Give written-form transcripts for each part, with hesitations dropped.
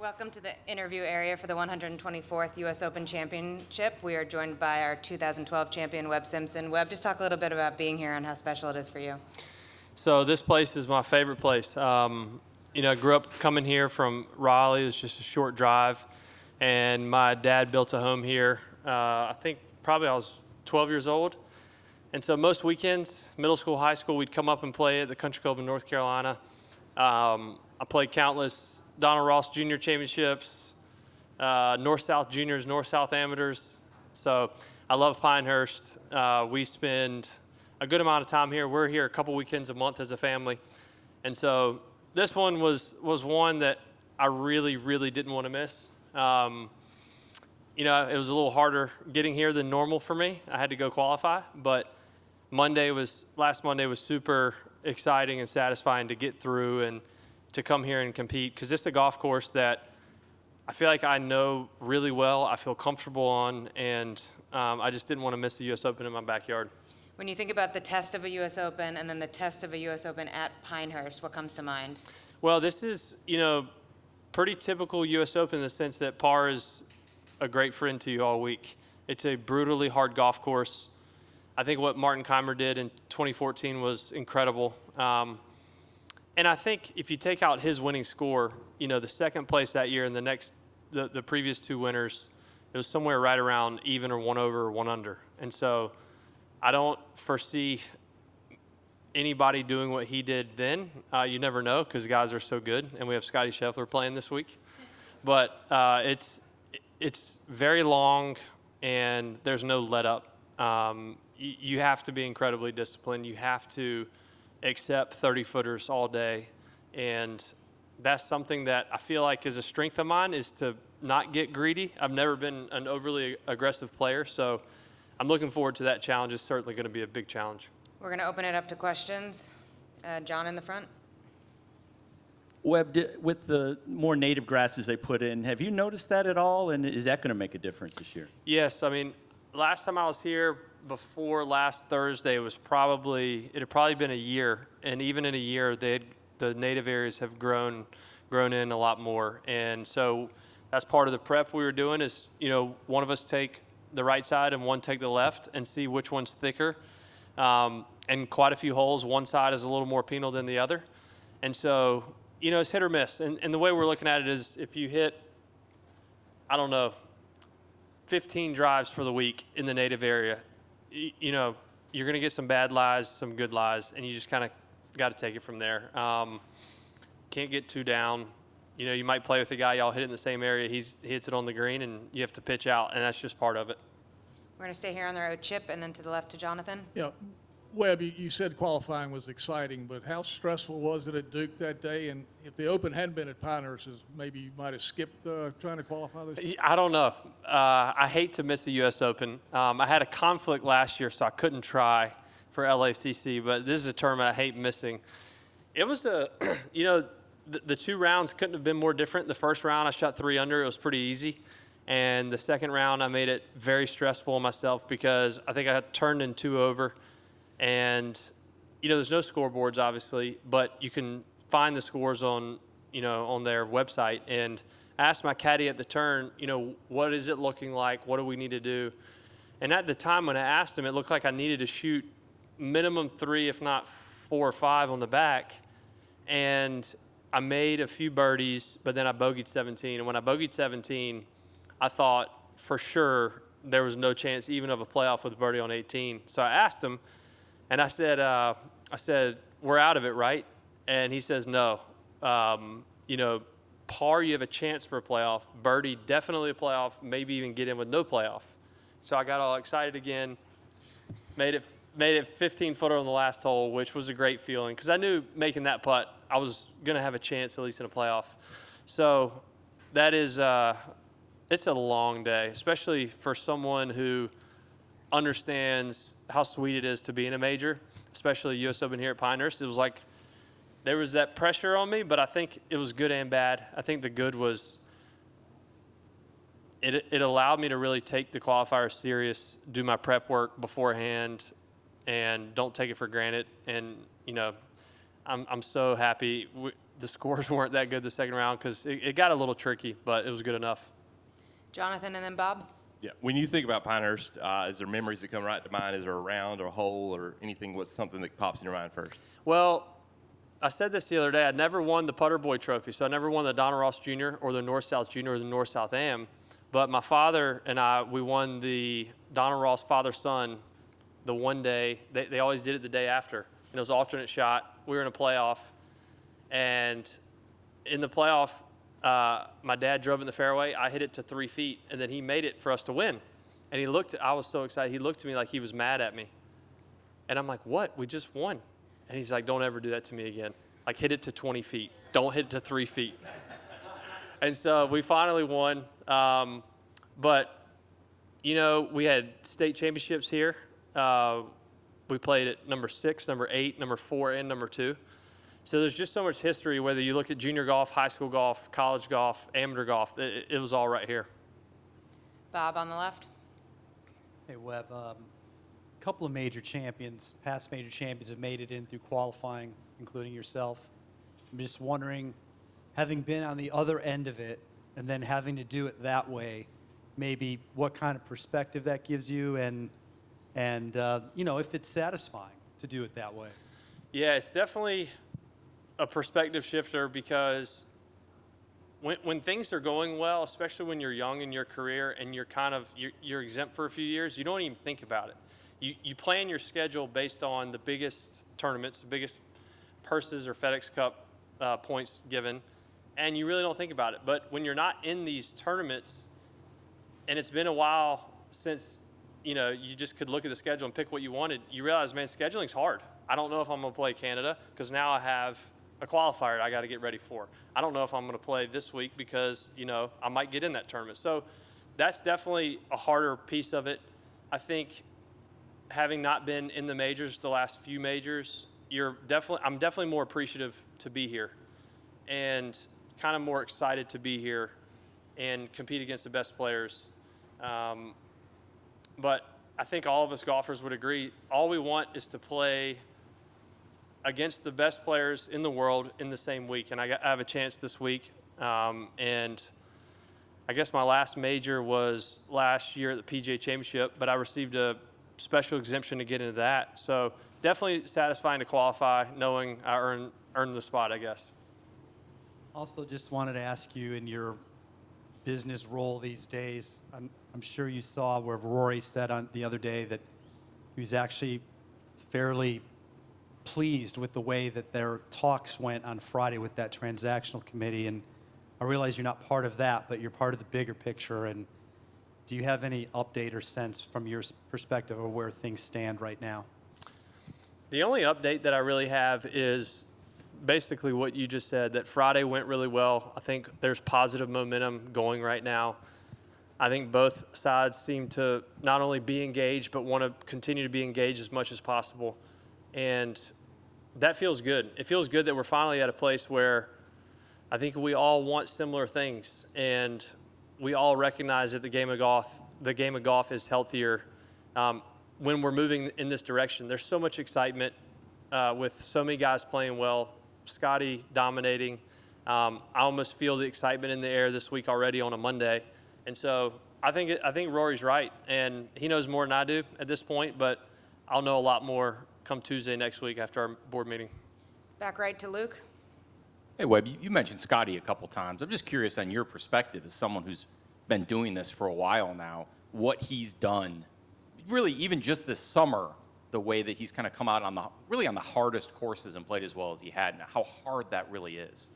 Welcome to the interview area for the 124th U.S. Open Championship. We are joined by our 2012 champion, Webb Simpson. Webb, just talk a little bit about being here and how special it is for you. So this place is my favorite place. I grew up coming here from Raleigh. It was just a short drive, and my dad built a home here. I think probably I was 12 years old. And so most weekends, middle school, high school, we'd come up and play at the Country Club in North Carolina. I played countless Donald Ross Junior Championships, North-South Juniors, North-South Amateurs. So I love Pinehurst. We spend a good amount of time here. We're here a couple weekends a month as a family. And so this one was one that I really, really didn't want to miss. It was a little harder getting here than normal for me. I had to go qualify, but last Monday was super exciting and satisfying to get through and to come here and compete, because it's a golf course that I feel like I know really well, I feel comfortable on, and I just didn't want to miss the U.S. Open in my backyard. When you think about the test of a U.S. Open and then the test of a U.S. Open at Pinehurst, what comes to mind? Well, this is, pretty typical U.S. Open in the sense that par is a great friend to you all week. It's a brutally hard golf course. I think what Martin Keimer did in 2014 was incredible. And I think if you take out his winning score, the second place that year and the previous two winners, it was somewhere right around even or one over or one under. And so I don't foresee anybody doing what he did then. You never know, because guys are so good, and we have Scotty Scheffler playing this week. But it's very long, and there's no let up. You have to be incredibly disciplined. You have to accept 30-footers all day, and that's something that I feel like is a strength of mine, is to not get greedy. I've never been an overly aggressive player, so I'm looking forward to that challenge. It's certainly going to be a big challenge. We're going to open it up to questions. John in the front. Webb, with the more native grasses they put in, have you noticed that at all, and is that going to make a difference this year? Yes, last time I was here before last Thursday it had probably been a year, and even in a year the native areas have grown in a lot more. And so that's part of the prep we were doing is, one of us take the right side and one take the left and see which one's thicker. And quite a few holes, one side is a little more penal than the other. And so, it's hit or miss. And the way we're looking at it is if you hit, 15 drives for the week in the native area, you're going to get some bad lies, some good lies, and you just kind of got to take it from there. Can't get too down. You might play with a guy, y'all hit it in the same area, he hits it on the green, and you have to pitch out, and that's just part of it. We're going to stay here on the road, Chip, and then to the left to Jonathan. Yeah, Webb, you said qualifying was exciting, but how stressful was it at Duke that day? And if the Open hadn't been at Pinehurst, maybe you might have skipped trying to qualify this year? I don't know. I hate to miss the U.S. Open. I had a conflict last year, so I couldn't try for LACC, but this is a tournament I hate missing. It was the two rounds couldn't have been more different. The first round, I shot 3 under. It was pretty easy. And the second round, I made it very stressful on myself because I think I turned in 2 over. And, there's no scoreboards, obviously, but you can find the scores on their website. And I asked my caddy at the turn, what is it looking like? What do we need to do? And at the time when I asked him, it looked like I needed to shoot minimum 3, if not 4 or 5 on the back. And I made a few birdies, but then I bogeyed 17. And when I bogeyed 17, I thought for sure there was no chance even of a playoff with a birdie on 18. So I asked him, and I said, we're out of it, right? And he says, no. Par, you have a chance for a playoff. Birdie, definitely a playoff, maybe even get in with no playoff. So I got all excited again, made it 15-footer on the last hole, which was a great feeling because I knew making that putt, I was going to have a chance at least in a playoff. So that is it's a long day, especially for someone who understands how sweet it is to be in a major, especially U.S. Open here at Pinehurst. It was like there was that pressure on me, but I think it was good and bad. I think the good was it allowed me to really take the qualifier serious, do my prep work beforehand, and don't take it for granted. And, I'm so happy. the scores weren't that good the second round because it got a little tricky, but it was good enough. Jonathan and then Bob. Yeah. When you think about Pinehurst, is there memories that come right to mind? Is there a round or a hole or anything? What's something that pops in your mind first? Well, I said this the other day. I'd never won the Putter Boy Trophy, so I never won the Donna Ross Jr. or the North-South Jr. or the North-South Am. But my father and I, we won the Donna Ross father-son the one day. They always did it the day after. And it was alternate shot. We were in a playoff. And in the playoff, my dad drove in the fairway. I hit it to 3 feet, and then he made it for us to win. And he looked, I was so excited. He looked at me like he was mad at me. And I'm like, what? We just won. And he's like, don't ever do that to me again. Like, hit it to 20 feet. Don't hit it to 3 feet. And so we finally won. But, you know, we had state championships here. We played at number 6, number 8, number 4, and number 2. So there's just so much history, whether you look at junior golf, high school golf, college golf, amateur golf, it was all right here. Bob on the left. Hey, Webb. Couple of major champions, past major champions, have made it in through qualifying, including yourself. I'm just wondering, having been on the other end of it and then having to do it that way, maybe what kind of perspective that gives you, and you know, if it's satisfying to do it that way. Yeah, it's definitely a perspective shifter because when things are going well, especially when you're young in your career and you're exempt for a few years, you don't even think about it. You plan your schedule based on the biggest tournaments, the biggest purses or FedEx Cup points given, and you really don't think about it. But when you're not in these tournaments, and it's been a while since, you know, you just could look at the schedule and pick what you wanted, you realize, man, scheduling's hard. I don't know if I'm going to play Canada because now I have a qualifier I got to get ready for. I don't know if I'm going to play this week because, you know, I might get in that tournament. So that's definitely a harder piece of it. I think having not been in the majors, the last few majors, I'm definitely more appreciative to be here and kind of more excited to be here and compete against the best players. But I think all of us golfers would agree, all we want is to play against the best players in the world in the same week. And I have a chance this week. And I guess my last major was last year at the PGA Championship, but I received a special exemption to get into that. So definitely satisfying to qualify, knowing I earned the spot, I guess. Also, just wanted to ask you, in your business role these days, I'm sure you saw where Rory said on the other day that he was actually fairly pleased with the way that their talks went on Friday with that transactional committee. And I realize you're not part of that, but you're part of the bigger picture. And do you have any update or sense from your perspective of where things stand right now? The only update that I really have is basically what you just said, that Friday went really well. I think there's positive momentum going right now. I think both sides seem to not only be engaged, but want to continue to be engaged as much as possible. And that feels good. It feels good that we're finally at a place where I think we all want similar things, and we all recognize that the game of golf is healthier when we're moving in this direction. There's so much excitement with so many guys playing well. Scotty dominating. I almost feel the excitement in the air this week already on a Monday, and so I think Rory's right, and he knows more than I do at this point. But I'll know a lot more come Tuesday next week after our board meeting. Back right to Luke. Hey, Webb, you mentioned Scotty a couple times. I'm just curious on your perspective as someone who's been doing this for a while now, what he's done, really even just this summer, the way that he's kind of come out on the hardest courses and played as well as he had, and how hard that really is.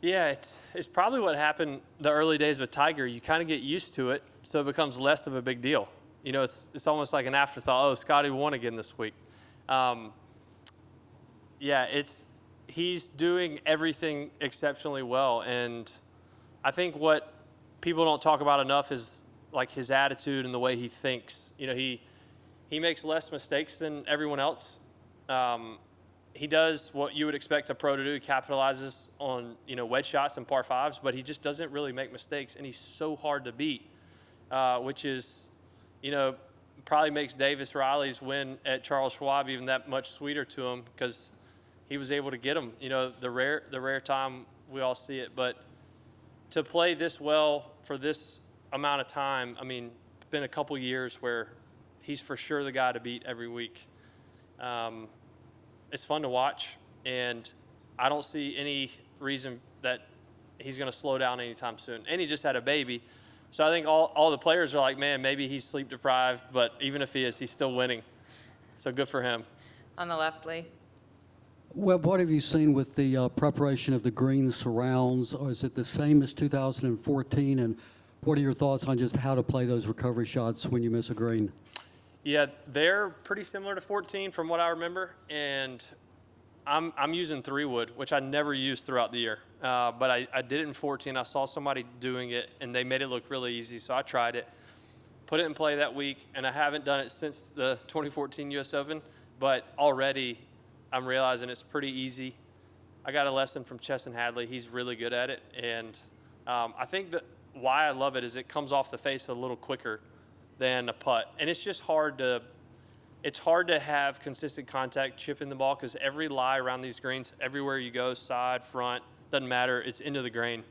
Yeah, it's probably what happened the early days with Tiger. You kind of get used to it, so it becomes less of a big deal. You know, it's almost like an afterthought. Oh, Scotty won again this week. He's doing everything exceptionally well, and I think what people don't talk about enough is like his attitude and the way he thinks. You know, he makes less mistakes than everyone else. He does what you would expect a pro to do. He capitalizes on, you know, wedge shots and par fives, but he just doesn't really make mistakes, and he's so hard to beat, which is, you know, probably makes Davis Riley's win at Charles Schwab even that much sweeter to him because he was able to get them. You know, the rare time we all see it, but to play this well for this amount of time, I mean, it's been a couple years where he's for sure the guy to beat every week. It's fun to watch, and I don't see any reason that he's going to slow down anytime soon. And he just had a baby. So I think all the players are like, man, maybe he's sleep deprived, but even if he is, he's still winning. So good for him. On the left, Lee. Webb, what have you seen with the preparation of the green surrounds? Or is it the same as 2014? And what are your thoughts on just how to play those recovery shots when you miss a green? Yeah, they're pretty similar to 14 from what I remember. And I'm using 3-wood, which I never used throughout the year. But I did it in 14. I saw somebody doing it, and they made it look really easy. So I tried it, put it in play that week, and I haven't done it since the 2014 U.S. Open. But already I'm realizing it's pretty easy. I got a lesson from Chesson Hadley. He's really good at it. And I think that why I love it is it comes off the face a little quicker than a putt. And it's just hard to have consistent contact chipping the ball because every lie around these greens, everywhere you go, side, front, doesn't matter, it's into the green.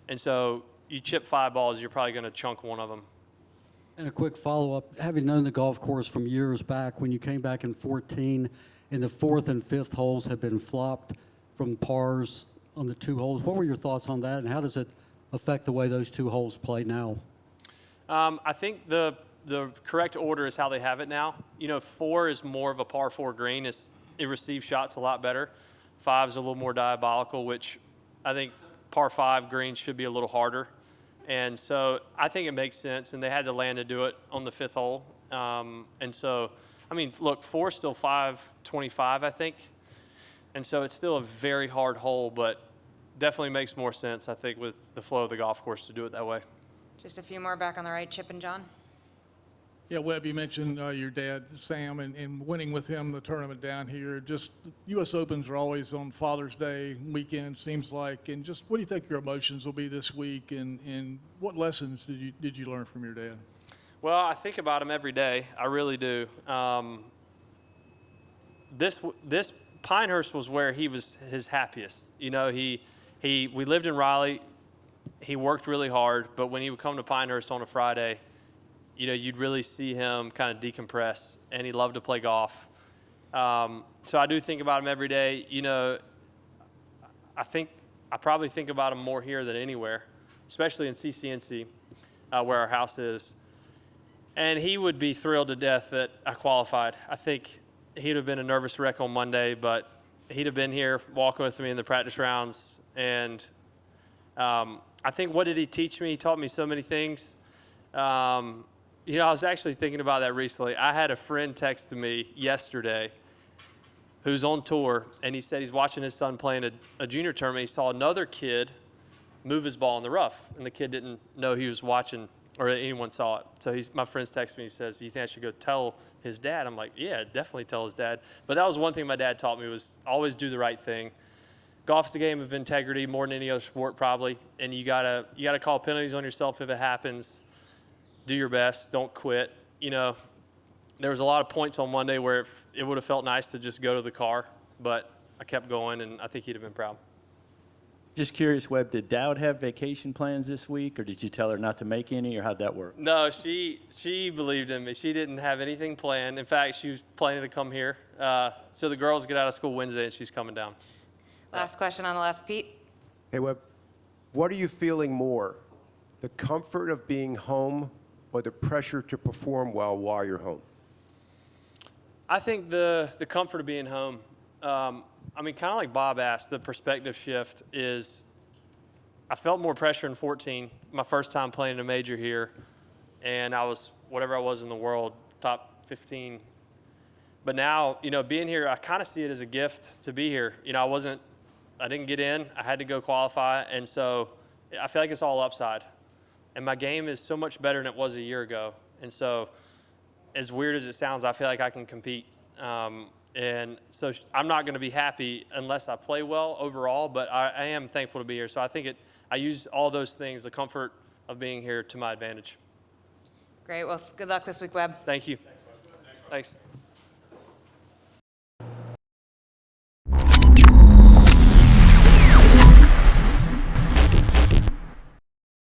And so you chip 5 balls, you're probably going to chunk one of them. And a quick follow-up, having known the golf course from years back, when you came back in 14 and the 4th and 5th holes had been flopped from pars on the 2 holes, what were your thoughts on that, and how does it affect the way those 2 holes play now? I think the correct order is how they have it now. You know, 4 is more of a par 4 green. It receives shots a lot better. 5 is a little more diabolical, which I think par 5 greens should be a little harder. And so I think it makes sense, and they had the land to do it on the 5th hole. And so, I mean, look, 4 is still 525, I think. And so it's still a very hard hole, but definitely makes more sense, I think, with the flow of the golf course to do it that way. Just a few more back on the right, Chip and John. Yeah, Webb, you mentioned your dad, Sam, and winning with him the tournament down here. Just U.S. Opens are always on Father's Day weekend, seems like. And just what do you think your emotions will be this week, and what lessons did you learn from your dad? Well, I think about him every day. I really do. This Pinehurst was where he was his happiest. You know, we lived in Raleigh. He worked really hard, but when he would come to Pinehurst on a Friday, you know, you'd really see him kind of decompress, and he loved to play golf. So I do think about him every day. You know, I probably think about him more here than anywhere, especially in CCNC, where our house is. And he would be thrilled to death that I qualified. I think he'd have been a nervous wreck on Monday, but he'd have been here walking with me in the practice rounds. And I think, what did he teach me? He taught me so many things. You know, I was actually thinking about that recently. I had a friend text me yesterday who's on tour, and he said he's watching his son playing a junior tournament. He saw another kid move his ball in the rough, and the kid didn't know he was watching or anyone saw it. So my friend's texted me. He says, do you think I should go tell his dad? I'm like, yeah, definitely tell his dad. But that was one thing my dad taught me, was always do the right thing. Golf's a game of integrity more than any other sport probably, and you gotta call penalties on yourself if it happens. Do your best. Don't quit. You know, there was a lot of points on Monday where it would have felt nice to just go to the car, but I kept going, and I think he'd have been proud. Just curious, Webb, did Dowd have vacation plans this week, or did you tell her not to make any, or how'd that work? No, she believed in me. She didn't have anything planned. In fact, she was planning to come here. So the girls get out of school Wednesday, and she's coming down. Last question on the left, Pete. Hey, Webb, what are you feeling more, the comfort of being home or the pressure to perform well while you're home? I think the comfort of being home. I mean, kind of like Bob asked, the perspective shift is I felt more pressure in 14, my first time playing a major here, and I was whatever I was in the world, top 15. But now, you know, being here, I kind of see it as a gift to be here. You know, I didn't get in. I had to go qualify, and so I feel like it's all upside. And my game is so much better than it was a year ago. And so, as weird as it sounds, I feel like I can compete. And so I'm not going to be happy unless I play well overall, but I am thankful to be here. So I think I use all those things, the comfort of being here, to my advantage. Great. Well, good luck this week, Webb. Thank you. Thanks.